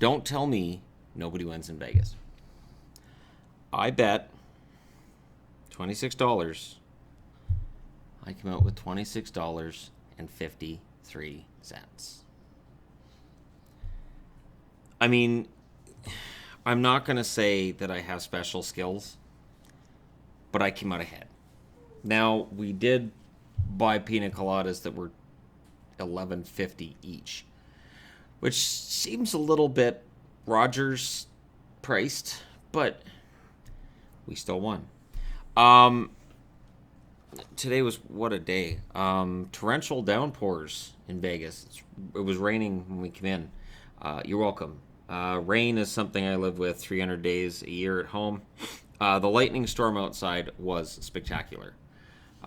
Don't tell me nobody wins in Vegas. I bet $26. I came out with $26.53. I mean, I'm not going to say that I have special skills, but I came out ahead. Now, we did buy pina coladas that were $11.50 each, which seems a little bit Rogers priced, but we still won. Today was what a day. Torrential downpours in Vegas. It was raining when we came in. You're welcome. Rain is something I live with 300 days a year at home. The lightning storm outside was spectacular.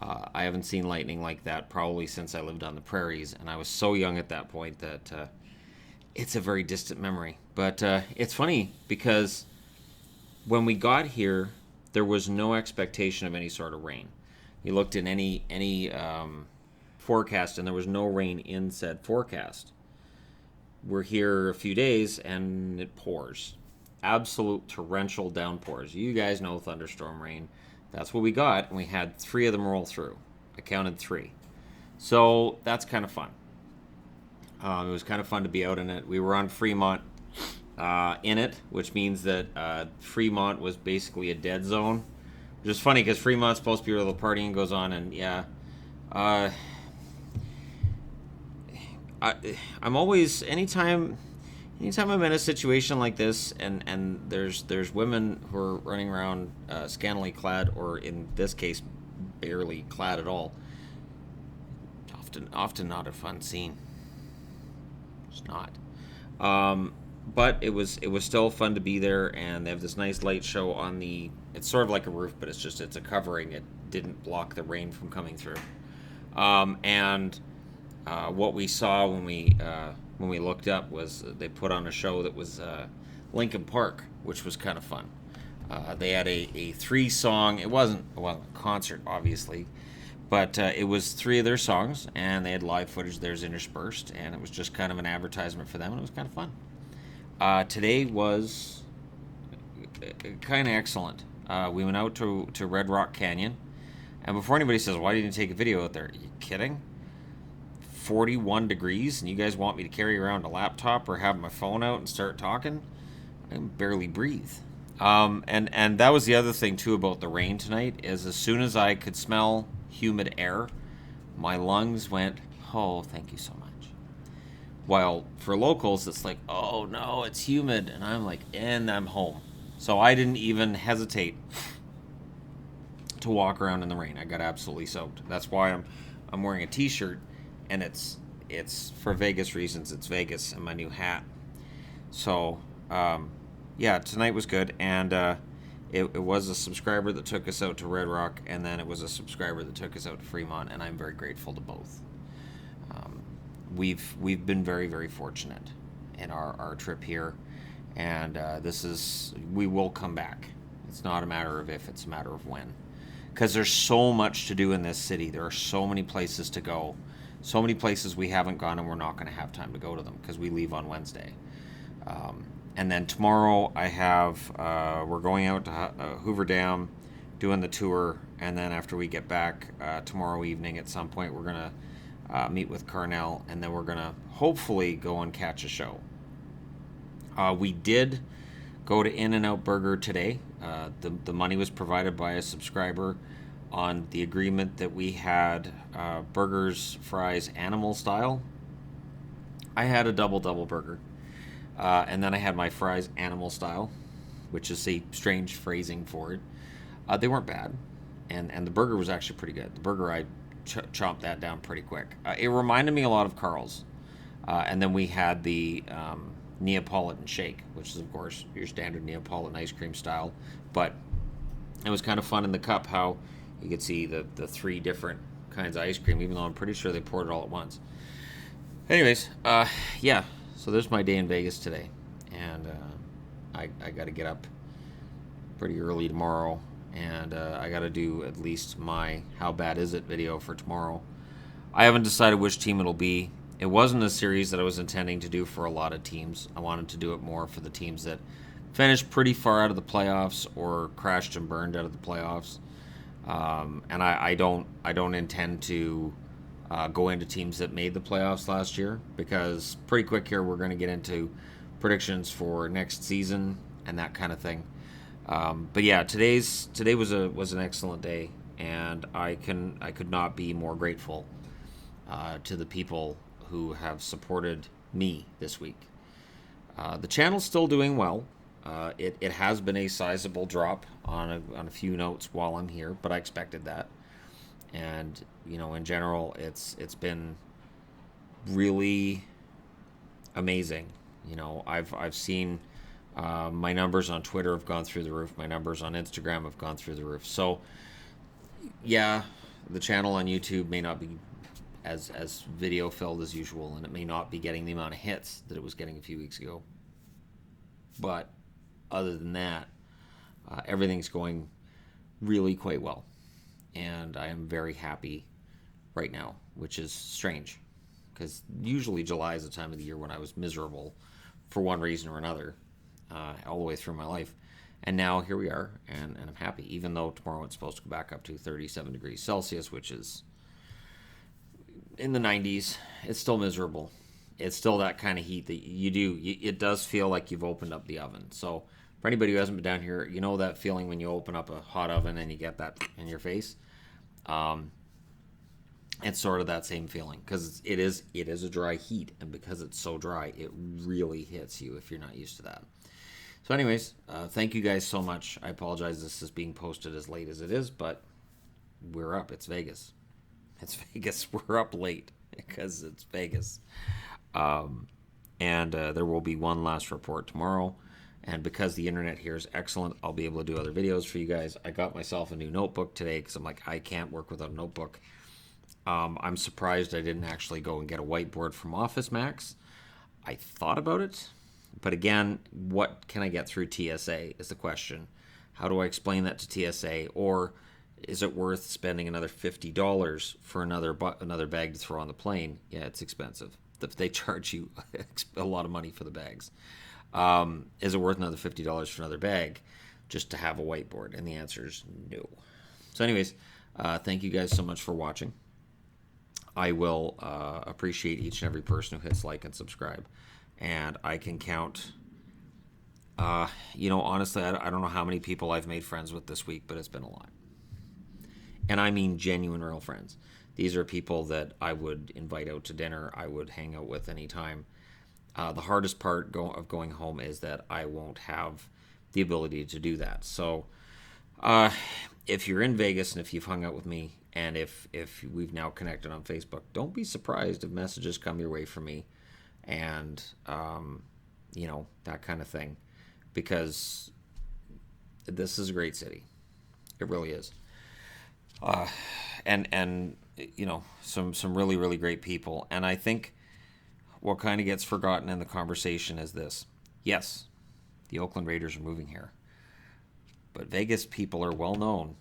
I haven't seen lightning like that probably since I lived on the prairies, and I was so young at that point that it's a very distant memory. But it's funny because when we got here, there was no expectation of any sort of rain. You looked in any forecast, and there was no rain in said forecast. We're here a few days, and it pours. Absolute torrential downpours. You guys know thunderstorm rain. That's what we got, and we had 3 of them roll through. I counted 3. So that's kind of fun. It was kind of fun to be out in it. We were on Fremont in it, which means that Fremont was basically a dead zone. Which is funny because Fremont's supposed to be where the partying goes on, and yeah. I'm always, anytime I'm in a situation like this and there's women who are running around scantily clad, or in this case barely clad at all, often not a fun scene. It's not. But it was still fun to be there, and they have this nice light show on the, it's sort of like a roof, but it's a covering. It didn't block the rain from coming through. What we saw when we looked up was they put on a show that was Linkin Park, which was kind of fun. They had a 3-song. It wasn't a concert, obviously, but it was 3 of their songs, and they had live footage theirs interspersed, and it was just kind of an advertisement for them, and it was kind of fun. Today was kind of excellent. We went out to Red Rock Canyon, and before anybody says, why didn't you take a video out there? Are you kidding? 41 degrees, and you guys want me to carry around a laptop or have my phone out and start talking? I can barely breathe. And that was the other thing too about the rain tonight, is as soon as I could smell humid air, my lungs went, oh, thank you so much. While for locals, it's like, oh no, it's humid, and I'm like, and I'm home. So I didn't even hesitate to walk around in the rain. I got absolutely soaked. That's why I'm wearing a t-shirt, and it's for Vegas reasons. It's Vegas and my new hat. So yeah, tonight was good, and it was a subscriber that took us out to Red Rock, and then it was a subscriber that took us out to Fremont, and I'm very grateful to both. We've been very, very fortunate in our trip here, and we will come back. It's not a matter of if, it's a matter of when, because there's so much to do in this city. There are so many places to go, so many places we haven't gone, and we're not going to have time to go to them because we leave on Wednesday. And then tomorrow we're going out to Hoover Dam, doing the tour, and then after we get back tomorrow evening at some point, we're going to meet with Carnell, and then we're going to hopefully go and catch a show. We did go to In-N-Out Burger today. The money was provided by a subscriber on the agreement that we had burgers, fries, animal style. I had a double burger, and then I had my fries animal style, which is a strange phrasing for it. They weren't bad, and the burger was actually pretty good. The burger, I chomped that down pretty quick. It reminded me a lot of Carl's. And then we had the Neapolitan shake, which is, of course, your standard Neapolitan ice cream style. But it was kind of fun in the cup how you could see the 3 different kinds of ice cream, even though I'm pretty sure they poured it all at once. Anyways, yeah, so there's my day in Vegas today. And I got to get up pretty early tomorrow, and I got to do at least my How Bad Is It video for tomorrow. I haven't decided which team it'll be. It wasn't a series that I was intending to do for a lot of teams. I wanted to do it more for the teams that finished pretty far out of the playoffs or crashed and burned out of the playoffs. And I don't intend to go into teams that made the playoffs last year, because pretty quick here we're going to get into predictions for next season and that kind of thing. But yeah, today was an excellent day, and I could not be more grateful to the people who have supported me this week. The channel's still doing well. It has been a sizable drop on a few notes while I'm here, but I expected that. And in general, it's been really amazing. I've seen my numbers on Twitter have gone through the roof. My numbers on Instagram have gone through the roof. So yeah, the channel on YouTube may not be as video filled as usual, and it may not be getting the amount of hits that it was getting a few weeks ago. But other than that, everything's going really quite well, and I am very happy right now, which is strange, because usually July is the time of the year when I was miserable for one reason or another, all the way through my life. And now here we are, and I'm happy, even though tomorrow it's supposed to go back up to 37 degrees Celsius, which is in the 90s. It's still miserable. It's still that kind of heat that it does feel like you've opened up the oven. So for anybody who hasn't been down here, you know that feeling when you open up a hot oven and you get that in your face. It's sort of that same feeling, because it is a dry heat, and because it's so dry, it really hits you if you're not used to that. So anyways, thank you guys so much. I apologize this is being posted as late as it is, but we're up. It's Vegas. It's Vegas. We're up late because it's Vegas. And there will be one last report tomorrow. And because the internet here is excellent, I'll be able to do other videos for you guys. I got myself a new notebook today because I'm like, I can't work without a notebook. I'm surprised I didn't actually go and get a whiteboard from Office Max. I thought about it. But again, what can I get through TSA is the question. How do I explain that to TSA? Or is it worth spending another $50 for another bag to throw on the plane? Yeah, it's expensive. They charge you a lot of money for the bags. Is it worth another $50 for another bag just to have a whiteboard? And the answer is no. So anyways, thank you guys so much for watching. I will appreciate each and every person who hits like and subscribe. And I can count, honestly, I don't know how many people I've made friends with this week, but it's been a lot. And I mean genuine, real friends. These are people that I would invite out to dinner, I would hang out with anytime. The hardest part of going home is that I won't have the ability to do that. So if you're in Vegas and if you've hung out with me, and if we've now connected on Facebook, don't be surprised if messages come your way from me, and that kind of thing, because this is a great city. It really is. And some really, really great people. And I think what kind of gets forgotten in the conversation is this. Yes, the Oakland Raiders are moving here, but Vegas people are well known,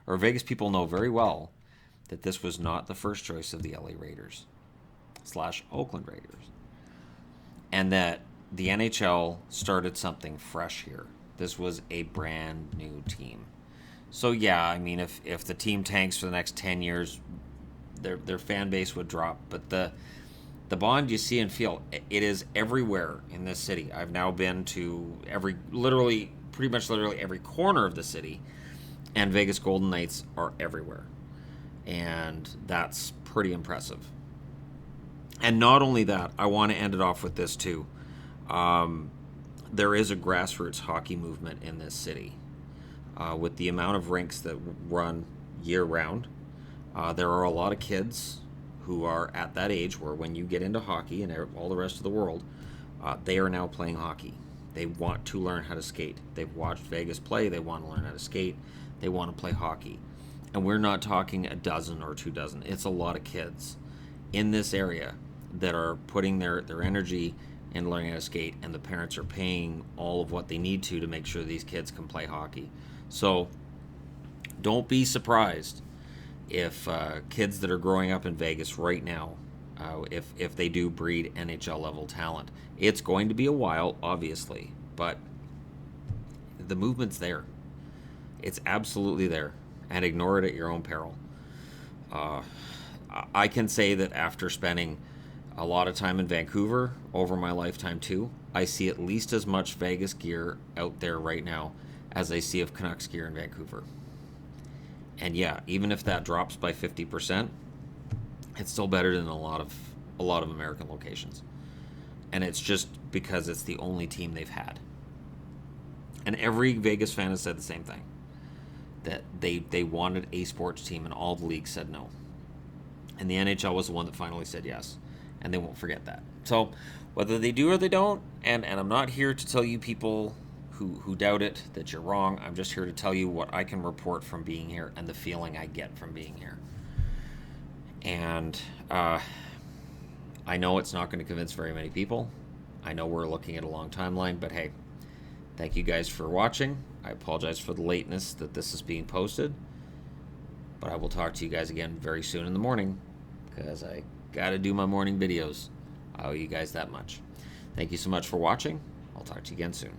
or Vegas people know very well, that this was not the first choice of the LA Raiders / Oakland Raiders, and that the NHL started something fresh here. This was a brand new team. So yeah, I mean, if the team tanks for the next 10 years, their fan base would drop. But the bond you see and feel, it is everywhere in this city. I've now been to pretty much literally every corner of the city, and Vegas Golden Knights are everywhere. And that's pretty impressive. And not only that, I want to end it off with this too. There is a grassroots hockey movement in this city. With the amount of rinks that run year-round, there are a lot of kids who are at that age where when you get into hockey and all the rest of the world, they are now playing hockey. They want to learn how to skate. They've watched Vegas play. They want to learn how to skate. They want to play hockey. And we're not talking a dozen or 2 dozen. It's a lot of kids in this area that are putting their energy in learning how to skate, and the parents are paying all of what they need to make sure these kids can play hockey. So don't be surprised if kids that are growing up in Vegas right now if they do breed NHL level talent. It's going to be a while, obviously, but the movement's there. It's absolutely there, and ignore it at your own peril. I can say that after spending a lot of time in Vancouver over my lifetime too, I see at least as much Vegas gear out there right now as I see of Canucks gear in Vancouver. And yeah, even if that drops by 50%, it's still better than a lot of American locations. And it's just because it's the only team they've had. And every Vegas fan has said the same thing. That they wanted a sports team and all the leagues said no. And the NHL was the one that finally said yes. And they won't forget that. So whether they do or they don't, and I'm not here to tell you people who doubt it that you're wrong. I'm just here to tell you what I can report from being here and the feeling I get from being here. And I know it's not going to convince very many people. I know we're looking at a long timeline, but hey, thank you guys for watching. I apologize for the lateness that this is being posted, but I will talk to you guys again very soon in the morning because I got to do my morning videos. I owe you guys that much. Thank you so much for watching. I'll talk to you again soon.